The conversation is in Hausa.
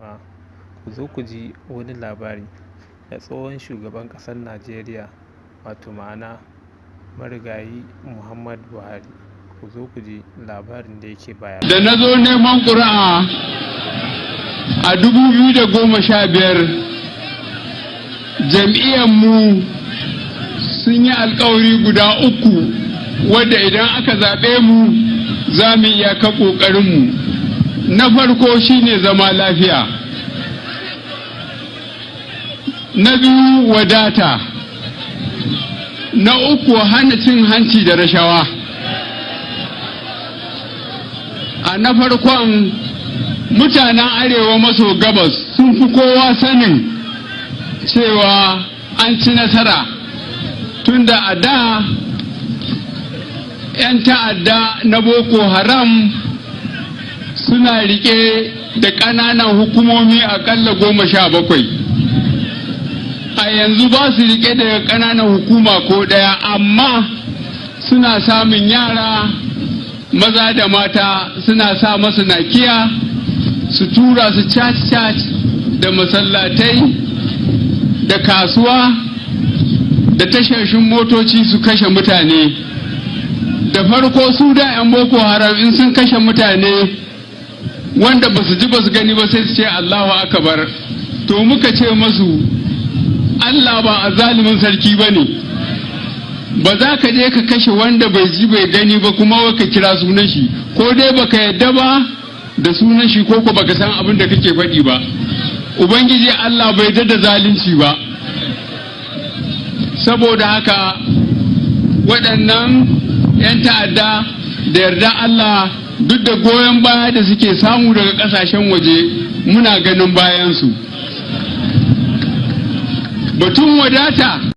Ku zo ku ji wani labari da tsohon shugaban ƙasar Najeriya wato ma'ana marigayi Muhammadu Buhari. Ku zo ku ji labarin da yake baya. Da na zo neman ƙuri'a a 2015 jam'iyyarmu sun yi alkawari guda uku wadda idan aka zaɓe mu za mu iyaka ƙoƙarinmu. Na farko shine zama lafiya, na biyu wadata, na uku hana cin hanci da rashawa. A na farkon mutanen arewa maso gabas sun fi kowa sanin cewa an ci nasara, tunda a da 'yan ta'adda na Boko Haram suna rike da ƙananan hukumomi aƙalla 17. A yanzu ba su rike da ƙananan hukuma ko ɗaya, amma suna samun yara maza da mata suna sa masu nakiya su tura su cat da masallatai da kasuwa da tashoshin motoci su kashe mutane. Da farko su da 'yan Boko Haram in sun kashe mutane wanda ba su ji ba su gani ba sai su ce Allahu akbar. To muka ce masu Allah ba a zalimin sarki ba ne, ba za ka je ka kashe wanda bai ji bai gani ba kuma ka kira sunan shi, ko dai baka yadda ba da sunan shi ko baka san abin da kake faɗi ba. Ubangiji Allah bai da zalunci ba. Saboda haka waɗannan 'yan ta'adda da yarda Allah duk da goyon baya da suke samu daga ƙasashen waje muna ganin bayansu. Batun wadata